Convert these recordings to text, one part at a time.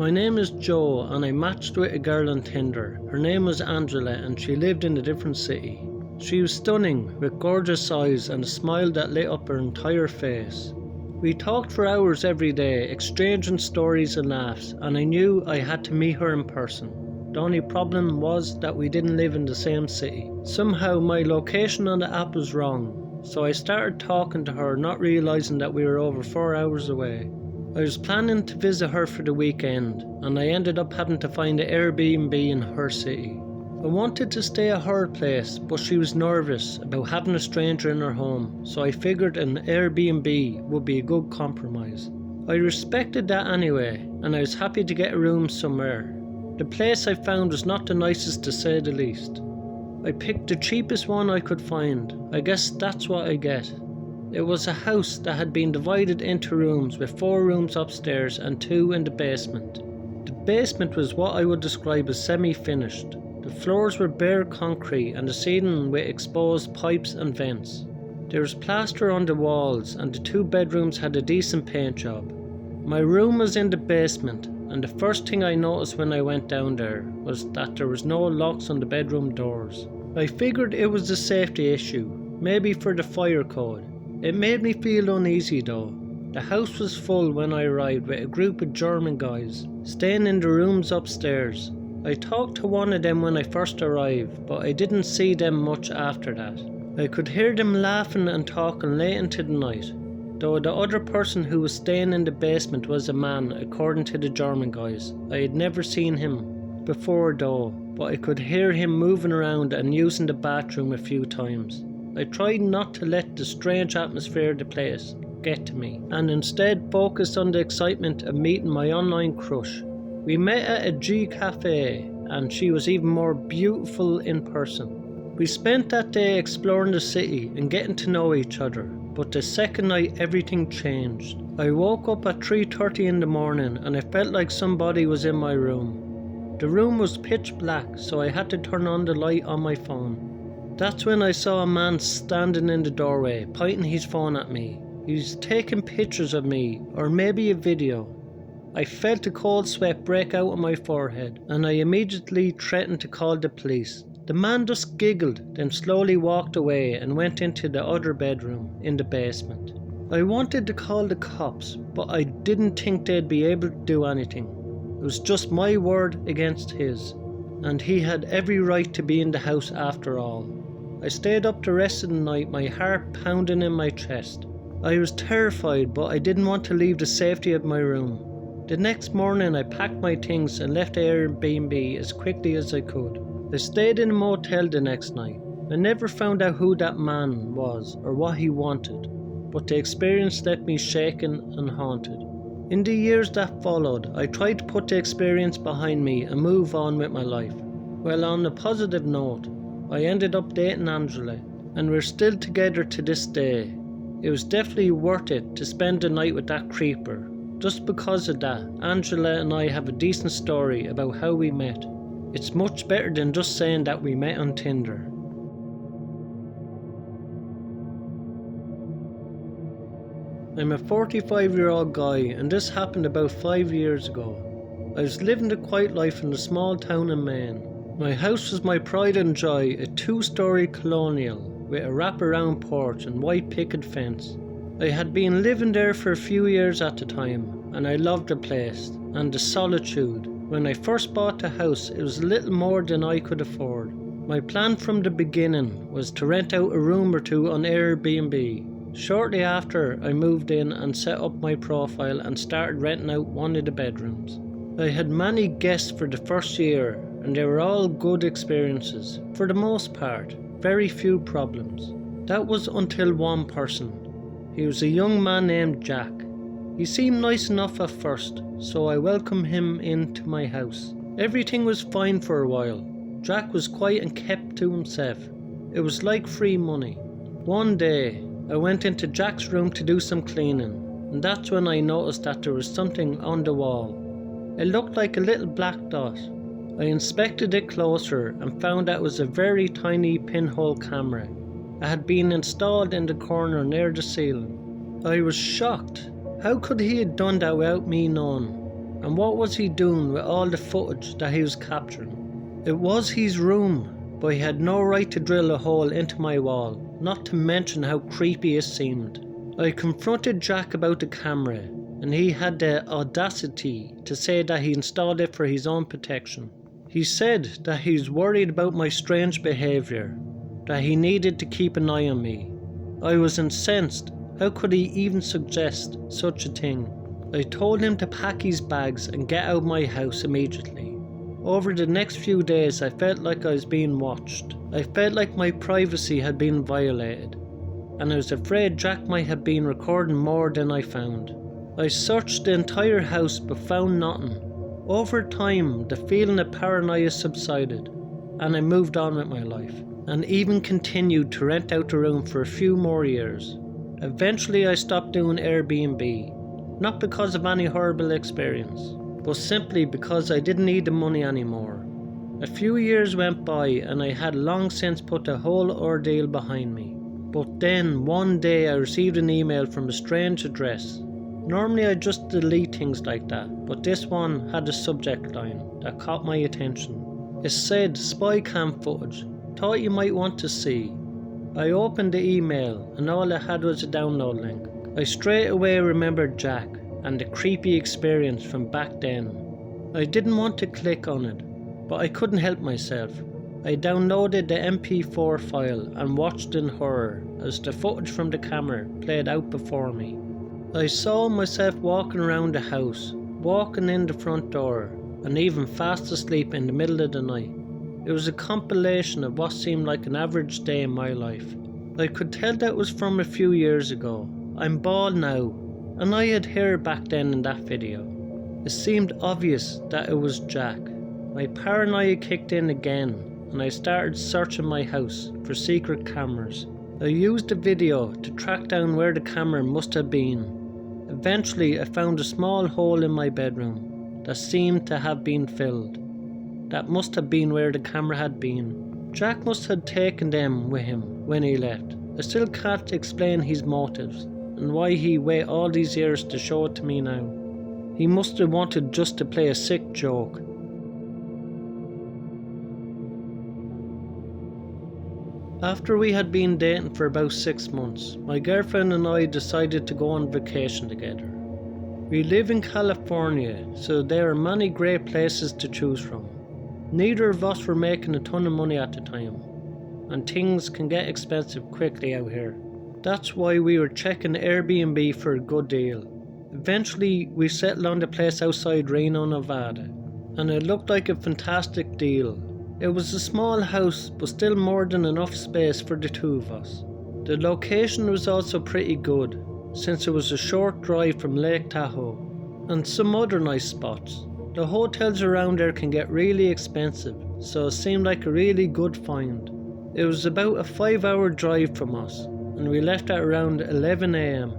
My name is Joe and I matched with a girl on Tinder. Her name was Angela and she lived in a different city. She was stunning, with gorgeous eyes and a smile that lit up her entire face. We talked for hours every day, exchanging stories and laughs, and I knew I had to meet her in person. The only problem was that we didn't live in the same city. Somehow my location on the app was wrong, so I started talking to her, not realising that we were over 4 hours away. I was planning to visit her for the weekend, and I ended up having to find an Airbnb in her city. I wanted to stay at her place, but she was nervous about having a stranger in her home, so I figured an Airbnb would be a good compromise. I respected that anyway, and I was happy to get a room somewhere. The place I found was not the nicest to say the least. I picked the cheapest one I could find. I guess that's what I get. It was a house that had been divided into rooms, with 4 rooms upstairs and 2 in the basement. The basement was what I would describe as semi-finished. The floors were bare concrete and the ceiling with exposed pipes and vents. There was plaster on the walls and the 2 bedrooms had a decent paint job. My room was in the basement, and the first thing I noticed when I went down there was that there was no locks on the bedroom doors. I figured it was a safety issue, maybe for the fire code. It made me feel uneasy though. The house was full when I arrived, with a group of German guys staying in the rooms upstairs. I talked to one of them when I first arrived, but I didn't see them much after that. I could hear them laughing and talking late into the night, though the other person who was staying in the basement was a man, according to the German guys. I had never seen him before though, but I could hear him moving around and using the bathroom a few times. I tried not to let the strange atmosphere of the place get to me, and instead focused on the excitement of meeting my online crush. We met at a G cafe, and she was even more beautiful in person. We spent that day exploring the city and getting to know each other, but the second night everything changed. I woke up at 3:30 in the morning and I felt like somebody was in my room. The room was pitch black, so I had to turn on the light on my phone. That's when I saw a man standing in the doorway, pointing his phone at me. He was taking pictures of me, or maybe a video. I felt a cold sweat break out on my forehead, and I immediately threatened to call the police. The man just giggled, then slowly walked away and went into the other bedroom in the basement. I wanted to call the cops, but I didn't think they'd be able to do anything. It was just my word against his, and he had every right to be in the house after all. I stayed up the rest of the night, my heart pounding in my chest. I was terrified, but I didn't want to leave the safety of my room. The next morning I packed my things and left Airbnb as quickly as I could. I stayed in a motel the next night. I never found out who that man was or what he wanted, but the experience left me shaken and haunted. In the years that followed, I tried to put the experience behind me and move on with my life. Well, on a positive note, I ended up dating Angela, and we're still together to this day. It was definitely worth it to spend the night with that creeper. Just because of that, Angela and I have a decent story about how we met. It's much better than just saying that we met on Tinder. I'm a 45-year-old guy, and this happened about 5 years ago. I was living the quiet life in a small town in Maine. My house was my pride and joy, a 2-story colonial with a wraparound porch and white picket fence. I had been living there for a few years at the time, and I loved the place and the solitude. When I first bought the house, it was a little more than I could afford. My plan from the beginning was to rent out a room or 2 on Airbnb. Shortly after, I moved in and set up my profile and started renting out one of the bedrooms. I had many guests for the first year, and they were all good experiences. For the most part, very few problems. That was until one person. He was a young man named Jack. He seemed nice enough at first, so I welcomed him into my house. Everything was fine for a while. Jack was quiet and kept to himself. It was like free money. One day, I went into Jack's room to do some cleaning, and that's when I noticed that there was something on the wall. It looked like a little black dot. I inspected it closer and found that it was a very tiny pinhole camera. It had been installed in the corner near the ceiling. I was shocked. How could he have done that without me knowing? And what was he doing with all the footage that he was capturing? It was his room, but he had no right to drill a hole into my wall, not to mention how creepy it seemed. I confronted Jack about the camera, and he had the audacity to say that he installed it for his own protection. He said that he's worried about my strange behaviour, that he needed to keep an eye on me. I was incensed. How could he even suggest such a thing? I told him to pack his bags and get out of my house immediately. Over the next few days I felt like I was being watched. I felt like my privacy had been violated, and I was afraid Jack might have been recording more than I found. I searched the entire house but found nothing. Over time, the feeling of paranoia subsided, and I moved on with my life, and even continued to rent out the room for a few more years. Eventually I stopped doing Airbnb, not because of any horrible experience, but simply because I didn't need the money anymore. A few years went by and I had long since put the whole ordeal behind me. But then one day I received an email from a strange address. Normally I just delete things like that, but this one had a subject line that caught my attention. It said spy cam footage, thought you might want to see. I opened the email and all it had was a download link. I straight away remembered Jack and the creepy experience from back then. I didn't want to click on it, but I couldn't help myself. I downloaded the MP4 file and watched in horror as the footage from the camera played out before me. I saw myself walking around the house, walking in the front door, and even fast asleep in the middle of the night. It was a compilation of what seemed like an average day in my life. I could tell that was from a few years ago. I'm bald now, and I had hair back then in that video. It seemed obvious that it was Jack. My paranoia kicked in again, and I started searching my house for secret cameras. I used the video to track down where the camera must have been. Eventually I found a small hole in my bedroom that seemed to have been filled. That must have been where the camera had been. Jack must have taken them with him when he left. I still can't explain his motives and why he waited all these years to show it to me now. He must have wanted just to play a sick joke. After we had been dating for about 6 months, my girlfriend and I decided to go on vacation together. We live in California, so there are many great places to choose from. Neither of us were making a ton of money at the time, and things can get expensive quickly out here. That's why we were checking Airbnb for a good deal. Eventually we settled on the place outside Reno, Nevada, and it looked like a fantastic deal. It was a small house, but still more than enough space for the two of us. The location was also pretty good, since it was a short drive from Lake Tahoe, and some other nice spots. The hotels around there can get really expensive, so it seemed like a really good find. It was about a 5-hour drive from us, and we left at around 11 AM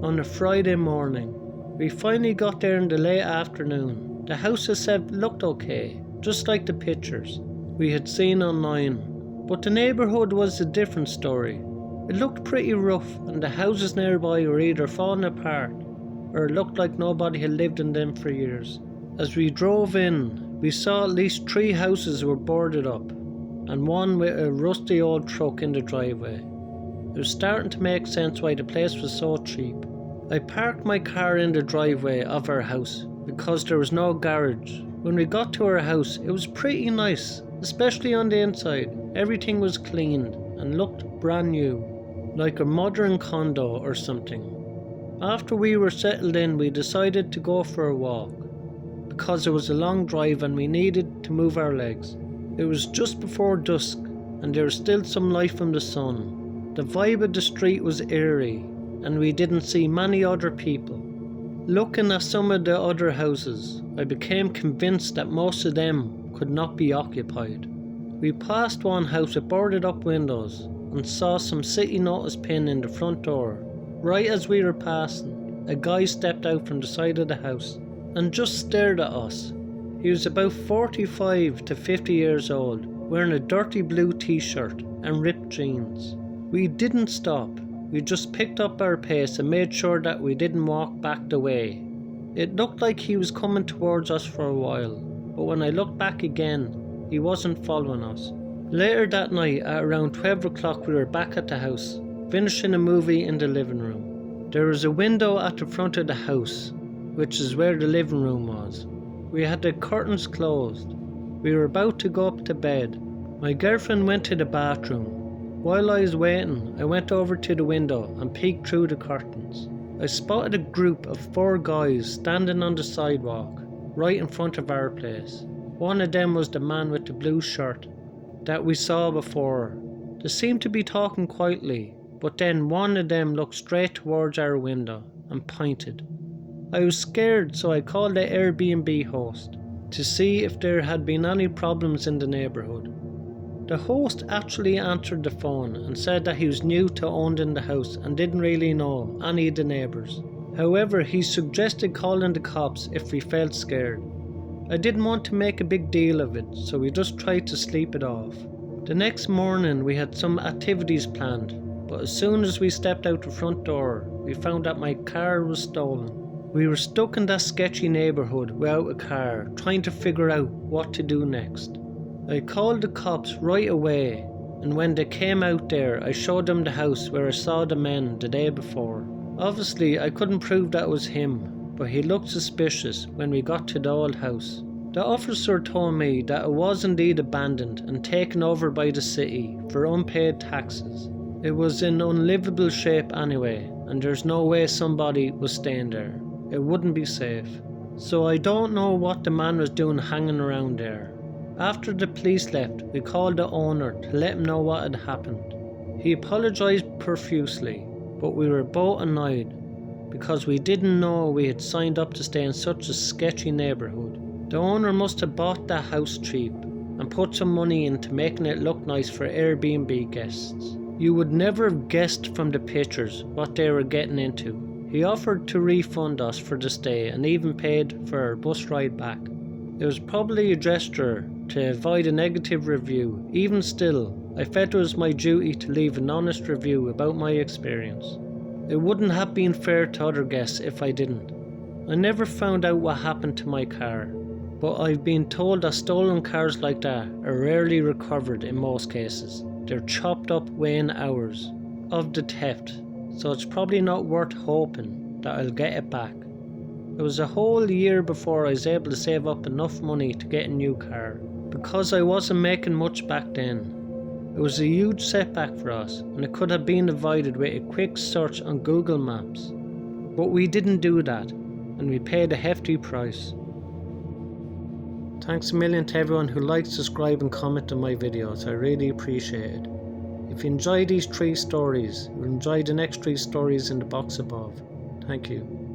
on a Friday morning. We finally got there in the late afternoon. The house itself looked okay, just like the pictures we had seen online, but the neighbourhood was a different story. It looked pretty rough, and the houses nearby were either falling apart or looked like nobody had lived in them for years. As we drove in, we saw at least 3 houses were boarded up, and one with a rusty old truck in the driveway. It was starting to make sense why the place was so cheap. I parked my car in the driveway of our house because there was no garage. When we got to our house, it was pretty nice, especially on the inside. Everything was cleaned and looked brand new, like a modern condo or something. After we were settled in, we decided to go for a walk, because it was a long drive and we needed to move our legs. It was just before dusk, and there was still some light from the sun. The vibe of the street was eerie, and we didn't see many other people. Looking at some of the other houses, I became convinced that most of them could not be occupied. We passed one house with boarded up windows and saw some city notice pin in the front door. Right as we were passing, a guy stepped out from the side of the house and just stared at us. He was about 45 to 50 years old, wearing a dirty blue t-shirt and ripped jeans. We didn't stop. We just picked up our pace and made sure that we didn't walk back the way. It looked like he was coming towards us for a while, but when I looked back again, he wasn't following us. Later that night, at around 12 o'clock, we were back at the house, finishing a movie in the living room. There was a window at the front of the house, which is where the living room was. We had the curtains closed. We were about to go up to bed. My girlfriend went to the bathroom. While I was waiting, I went over to the window and peeked through the curtains. I spotted a group of 4 guys standing on the sidewalk, right in front of our place. One of them was the man with the blue shirt that we saw before. They seemed to be talking quietly, but then one of them looked straight towards our window and pointed. I was scared, so I called the Airbnb host to see if there had been any problems in the neighbourhood. The host actually answered the phone and said that he was new to owning the house and didn't really know any of the neighbours. However, he suggested calling the cops if we felt scared. I didn't want to make a big deal of it, so we just tried to sleep it off. The next morning we had some activities planned, but as soon as we stepped out the front door, we found that my car was stolen. We were stuck in that sketchy neighbourhood without a car, trying to figure out what to do next. I called the cops right away, and when they came out there, I showed them the house where I saw the men the day before. Obviously, I couldn't prove that was him, but he looked suspicious when we got to the old house. The officer told me that it was indeed abandoned and taken over by the city for unpaid taxes. It was in unlivable shape anyway, and there's no way somebody was staying there. It wouldn't be safe. So I don't know what the man was doing hanging around there. After the police left, we called the owner to let him know what had happened. He apologised profusely, but we were both annoyed because we didn't know we had signed up to stay in such a sketchy neighbourhood. The owner must have bought that house cheap and put some money into making it look nice for Airbnb guests. You would never have guessed from the pictures what they were getting into. He offered to refund us for the stay and even paid for our bus ride back. It was probably a gesture to avoid a negative review. Even still, I felt it was my duty to leave an honest review about my experience. It wouldn't have been fair to other guests if I didn't. I never found out what happened to my car, but I've been told that stolen cars like that are rarely recovered in most cases. They're chopped up within hours of the theft, so it's probably not worth hoping that I'll get it back. It was a whole year before I was able to save up enough money to get a new car, because I wasn't making much back then. It was a huge setback for us, and it could have been avoided with a quick search on Google Maps. But we didn't do that, and we paid a hefty price. Thanks a million to everyone who likes, subscribe and comment on my videos. I really appreciate it. If you enjoy these 3 stories, you'll enjoy the next 3 stories in the box above. Thank you.